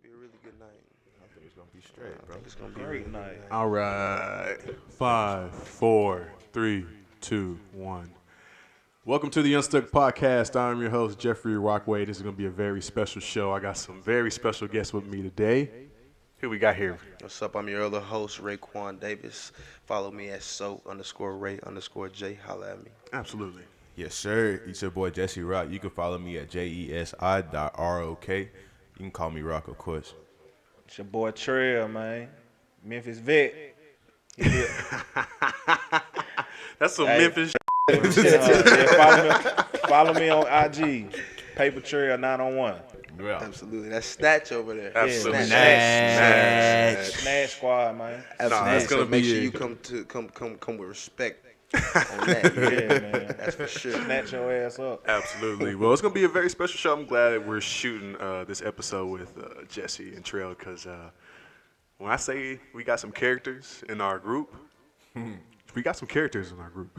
be a really good night. I think it's gonna be straight, bro. It's gonna be a Great really night. good night. All right. 5, 4, 3, 2, 1. Welcome to the Unstuck Podcast. I'm your host, Jesi Rok. This is going to be a very special show. I got some very special guests with me today. Who we got here? What's up? I'm your other host, Raaquan Davis. Follow me at so_Ray_J. Holla at me. Absolutely. Yes, sir. It's your boy Jesi Rok. You can follow me at JESI.ROK. You can call me Rock, of course. It's your boy Trail, man. Memphis vet. Yeah. That's some Hey. Memphis Follow me on IG. Paper Trail 901. Yeah. Absolutely. That's Snatch over there. Absolutely. Snatch. Snatch Squad, man. Absolutely. that's gonna So make be sure it. you come with respect on that. Yeah, man. That's for sure. Snatch your ass up. Absolutely. Well, it's going to be a very special show. I'm glad that we're shooting this episode with Jesi and Trail because when I say we got some characters in our group, we got some characters in our group.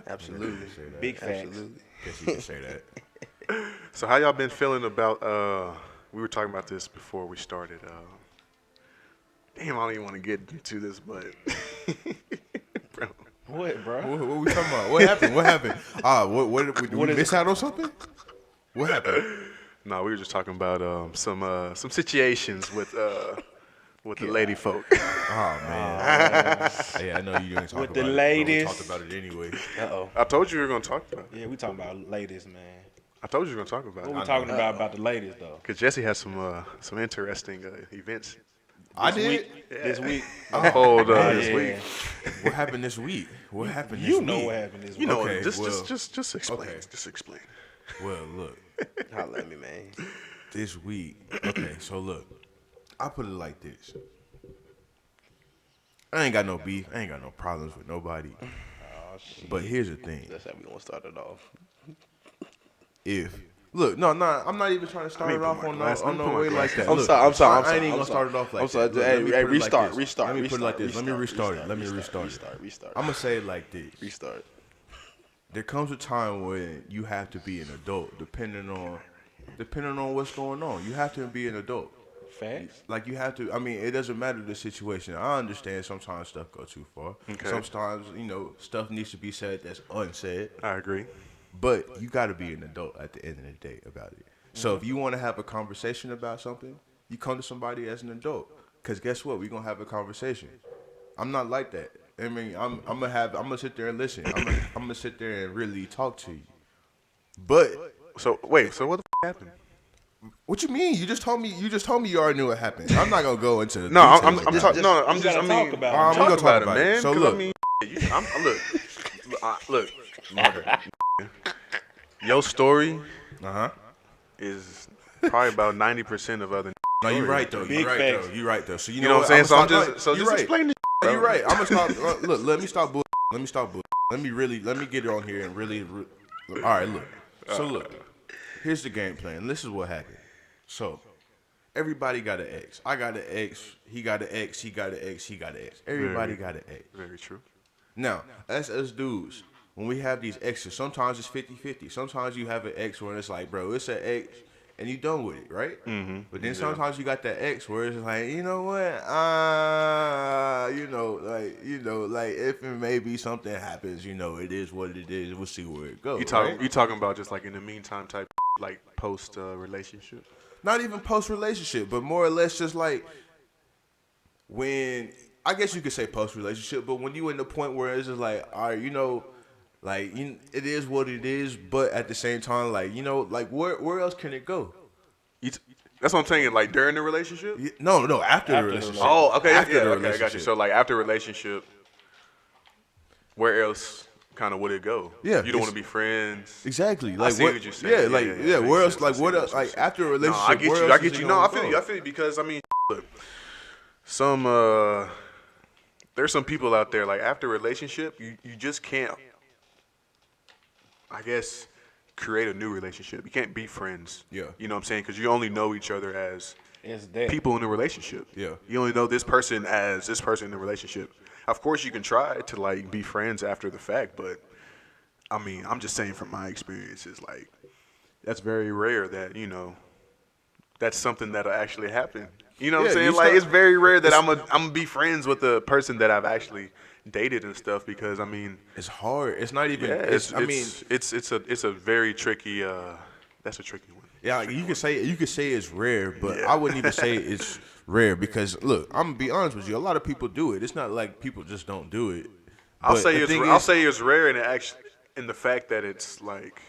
Absolutely. Big facts. Absolutely. Guess you can say that. So how y'all been feeling about, we were talking about this before we started. Damn, I don't even want to get into this, but bro. What, bro? What we talking about? What happened? What happened? Did we miss out on something? What happened? No, we were just talking about some situations with the lady folk. Oh man. Hey, I know you didn't talk With about the it. ladies. But we talked about it anyway. Uh-oh. I told you we were going to talk about it. Yeah, we talking about ladies, man. I told you we were going to talk about What it. we talking about the ladies, though? Because Jesse has some interesting events This week. unfold this Yeah. week. What happened this week? What happened this You week? know what happened this week. You know, Okay, just explain. okay. Just explain. Well, look. Holla at me, man. This week. Okay, so look. I put it like this. I ain't got no beef. I ain't got no problems with nobody. Oh, shit. But here's the thing. That's how we gonna start it off. Look, no, I'm not even trying to start Let it me off put on my glass- no, let me on put no my way like glass that. down. Look, I'm sorry. I ain't even gonna start it off like I'm sorry. that. Look, Hey, let me put it like restart. this. Let me put it like this. Let me restart it. Let me restart it. Restart. I'm gonna say it like this. Restart. There comes a time when you have to be an adult, depending on what's going on. You have to be an adult. Facts. Like you have to. I mean, it doesn't matter the situation. I understand sometimes stuff goes too far. Okay. Sometimes stuff needs to be said that's unsaid. I agree. But you got to be an adult at the end of the day about it. So if you want to have a conversation about something, you come to somebody as an adult. Cause guess what? We're gonna have a conversation. I'm not like that. I mean, I'm gonna sit there and listen. I'm gonna sit there and really talk to you. But So wait. So what the happened? what you mean? You just told me you already knew what happened. I'm not gonna go into the No, I'm details talking. about No, I'm We just. gotta talk about it. I'm talk gonna about talk it, about it. man. So 'Cause look. I mean, look. Your story is probably about 90% of other. No, you're right though. Big facts. You're right though. So You know what I'm saying? So I'm just. So you're just right. explain the. You're right. I'm gonna stop. Look, let me stop. Let me stop. Let me get on here and really. All right, look. So look, here's the game plan. This is what happened. So everybody got an ex. I got an ex. He got an ex. He got an ex. He got an ex. Everybody got an ex. Very true. Now, as dudes, when we have these exes, sometimes it's 50-50. Sometimes you have an ex where it's like, bro, it's an ex, and you done with it, right? Mm-hmm. But then sometimes you got that ex where it's like, you know what? Like if maybe something happens, it is what it is. We'll see where it goes. You talking about just like in the meantime type, like post relationship? Not even post relationship, but more or less just like when I guess you could say post relationship, but when you in the point where it's just like, all right, it is what it is, but at the same time, like where else can it go? That's what I'm saying. Like during the relationship. No, after the relationship. Oh, okay. After the Okay, I got you. relationship. So like after relationship, where else kind of would it go? Yeah, You don't want to be friends. Exactly. I Like see what you're saying. Yeah, Yeah, where makes else? sense. Like I see what what else? you're Like saying. after a No, relationship, I get where you. else I is get it you. gonna No, I go? feel you because I mean, look, there's some people out there like after a relationship, you just can't, I guess, create a new relationship. You can't be friends. Yeah. You know what I'm saying? Because you only know each other as It's that. people in a relationship. Yeah. You only know this person as this person in a relationship. Of course, you can try to like be friends after the fact, but I mean, I'm just saying from my experiences, like that's very rare that that's something that'll actually happen. You know what I'm Yeah, saying? you Like start- it's very rare that I'm gonna be friends with a person that I've actually dated and stuff because I mean, It's hard. It's not even. yeah, it's a very tricky. That's a tricky one. Yeah, like, you could say it's rare, but Yeah. I wouldn't even say it's rare because look, I'm gonna be honest with you. A lot of people do it. It's not like people just don't do it. I'll But say the it's thing I'll is- say it's rare in the fact that it's like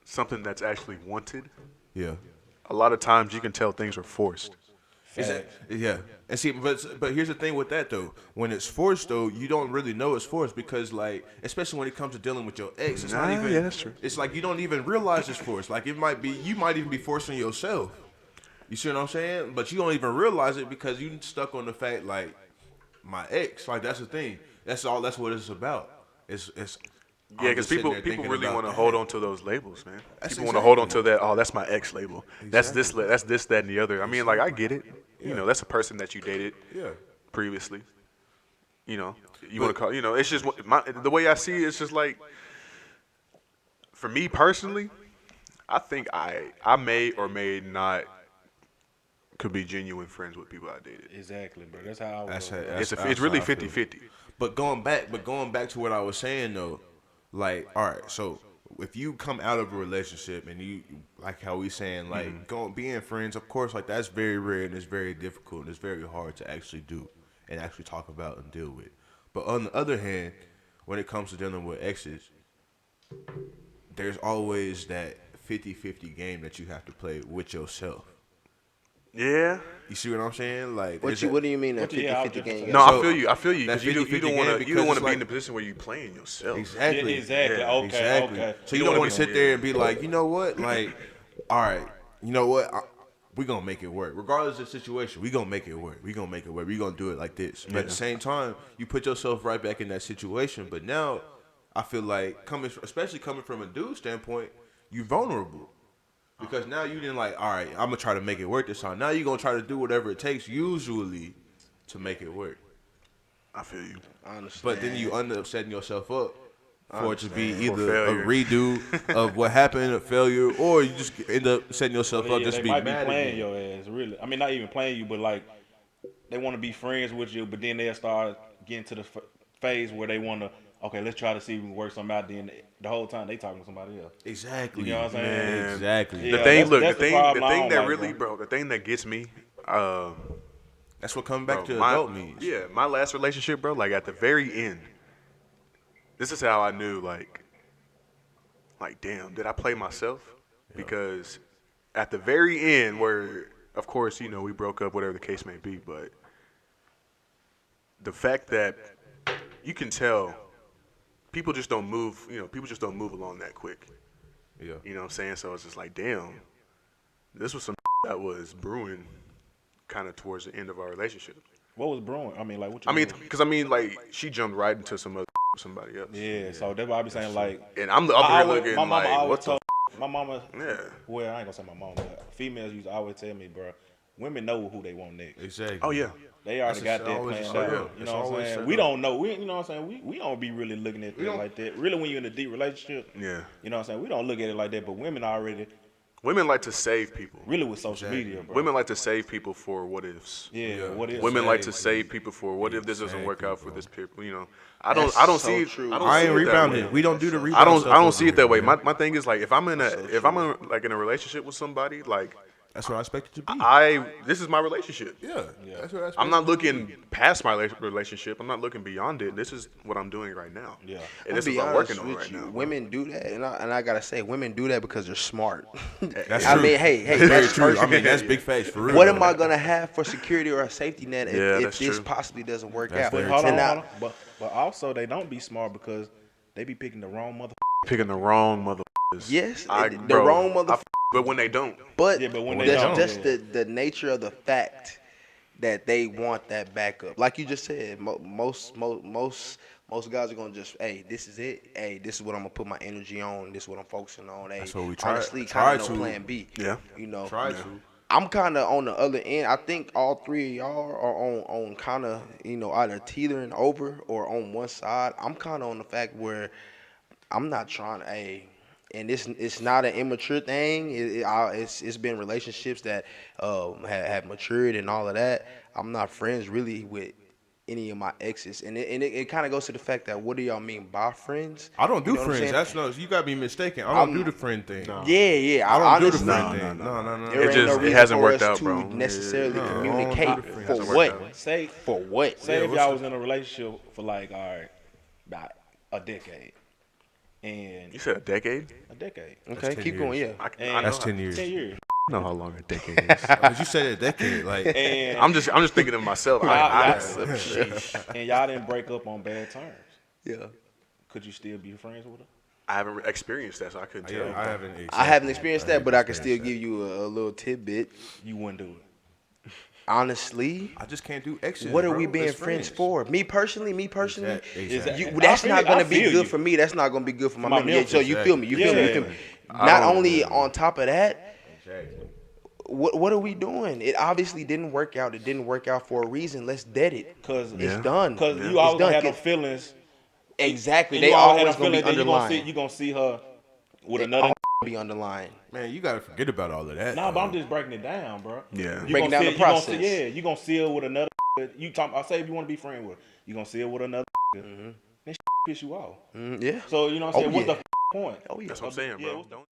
something that's actually wanted. yeah. A lot of times you can tell things are forced. Yeah, and see, but here's the thing with that though. When it's forced though, you don't really know it's forced because like, especially when it comes to dealing with your ex, it's not even. Yeah, that's true. It's like you don't even realize it's forced. Like it might be, you might even be forcing yourself. You see what I'm saying? But you don't even realize it because you stuck on the fact like my ex. Like that's the thing. That's all. That's what it's about. It's. Yeah, because people really want to hold on to those labels, man. That's People want to hold on exactly- to that. Oh, that's my ex label. That's this, that, and the other. I mean, like I get it. You know, that's a person that you dated Yeah. previously. You know, you want to call. You know, it's just the way I see it. It's just like, for me personally, I think I may or may not could be genuine friends with people I dated. Exactly, bro. That's how I was. That's bro. It's really 50-50. But going back to what I was saying though, like, all right, so if you come out of a relationship and you like how we saying like being friends, of course, like that's very rare and it's very difficult and it's very hard to actually do and actually talk about and deal with. But on the other hand, when it comes to dealing with exes, there's always that 50-50 game that you have to play with yourself. Yeah. You see what I'm saying? Like, What do you mean that Yeah, 50-50 game? No, So, I feel you. that Because you 50-50 don't want game to because be it's in the like- position where you playing yourself. Exactly. Yeah, exactly. Yeah, Okay. Exactly. Okay. So You you don't don't wanna want to be- sit there and be like, you know what? Like, all right, you know what? We're going to make it work. Regardless of the situation, we're going to make it work. We're going to make it work. We're going to do it like this. But at the same time, you put yourself right back in that situation. But now, I feel like, especially coming from a dude standpoint, you're vulnerable. Because now you didn't like, all right, I'm going to try to make it work this time. Now you're going to try to do whatever it takes, usually, to make it work. I feel you. I understand. But then you end up setting yourself up for it to be For either a failure. redo of what happened, a failure, or you just end up setting yourself up Yeah, just they to be might be mad playing again. your ass, really. I mean, not even playing you, but like they want to be friends with you, but then they'll start getting to the phase where they want to, okay, let's try to see if we can work something out. Then the whole time they talking to somebody else. Exactly. You know what I'm saying? Man. Exactly. Yeah. The thing, that's the problem I don't that like, really, bro. bro, the thing that gets me, That's what coming back bro, to my, adult means. yeah, my last relationship, bro, like at the very end, this is how I knew, like, damn, did I play myself? Because at the very end, where, of course, you know, we broke up, whatever the case may be, but the fact that you can tell people just don't move, people just don't move along that quick. Yeah. You know what I'm saying? So it's just like, damn, this was some that was brewing kind of towards the end of our relationship. What was brewing? I mean, like what you I mean, doing? because like she jumped right into some other with somebody else. Yeah, so that's why I be saying like. And I'm I up here always- looking my mama like, always what the? told my mama. Yeah. Well, I ain't gonna say my mama, but females used to always tell me, bro, women know who they want next. Exactly. Oh yeah. They already That's got that always planned set out. up. You It's know what I'm always saying? set We up. don't know. You know what I'm saying? We don't be really looking at things like that. Really, when you're in a deep relationship, Yeah. you know what I'm saying? We don't look at it like that. But women already, Women like to save people. really with social media, bro. Women like to save people for what ifs. Yeah, what is Women like to Exactly. save people for what if this doesn't work out for Exactly, this people. You know, I don't That's see. so true. I don't I see ain't it that rebounding. way. We don't do the rebound. I don't stuff see it over that here, way. man. My thing is like if I'm in a relationship with somebody, like That's what I expect it to be. this is my relationship. Yeah. That's what I expect I'm not it to be. looking past my relationship. I'm not looking beyond it. This is what I'm doing right now. Yeah. And this I'll is be what I'm honest working on with right you. now. Women do that, and I gotta say, women do that because they're smart. That's I true. mean, hey, Very that's true. first. I mean, that's big face for real. What am I gonna have for security or a safety net Yeah, if that's this true. possibly doesn't work That's out? very Hold on, And hold on. But also they don't be smart because they be picking the wrong mother. Picking the wrong mother. Yes, the bro, wrong mother. but when they don't, But, Yeah, but when they that's don't, just yeah. the nature of the fact that they want that backup. Like you just said, most guys are gonna just, hey, this is it. Hey, this is what I'm gonna put my energy on. This is what I'm focusing on. Hey, That's what we try- honestly, try kind of to. no plan B. Yeah. You know, Try to. I'm kind of on the other end. I think all three of y'all are on kind of, either teetering over or on one side. I'm kind of on the fact where I'm not trying to, hey, and it's not an immature thing. It's been relationships that have matured and all of that. I'm not friends really with any of my exes, and it kind of goes to the fact that what do y'all mean by friends? I don't do You know what I'm friends. saying? That's no. You got me mistaken. I don't do the friend thing. No. Yeah. I don't do the honestly, friend thing. No. There It ain't just- no it reason hasn't for worked us out, to bro. necessarily No, I don't communicate do the friends. for Hasn't what? worked Say For what? say if what's y'all the- was in a relationship for like about a decade, and You said a decade? a decade, Okay, 10 keep going. years. Yeah. and That's 10 years. 10 years, I know how long a decade is. But you said a decade, like and I'm just thinking of myself. and y'all didn't break up on bad terms. Yeah. Could you still be friends with her? I haven't experienced that, so I couldn't tell. yeah, I haven't experienced that, but I can still experienced give you a little tidbit. You wouldn't do it. Honestly, that. I just can't do exes. what are bro. we being It's friends for? Me personally, Exactly. that's I not feel- gonna I be feel good you. for me. That's not gonna be good for my my mental. Yeah, mental, so you feel me? You feel me? You feel me? I Not don't- only on top of that, Exactly. what are we doing? It obviously didn't work out. It didn't work out for a reason. Let's dead it. Cause It's done. Cause It's you always done. gonna have no feelings. Exactly. And They you always always have no gonna be feelings that underlying. you gonna see her with They another. all be underlying. Man, you gotta forget about all of that. Nah, but I'm though. just breaking it down, bro. Yeah. You Breaking gonna down see- the process. You gonna see her with another. You talk. I say if you want to be friends with her, you gonna see her with another. Then piss you off. Yeah. So you know what I'm saying? Oh, What's yeah. the point? Oh yeah. That's what I'm saying, Yeah, bro. what's the- Don't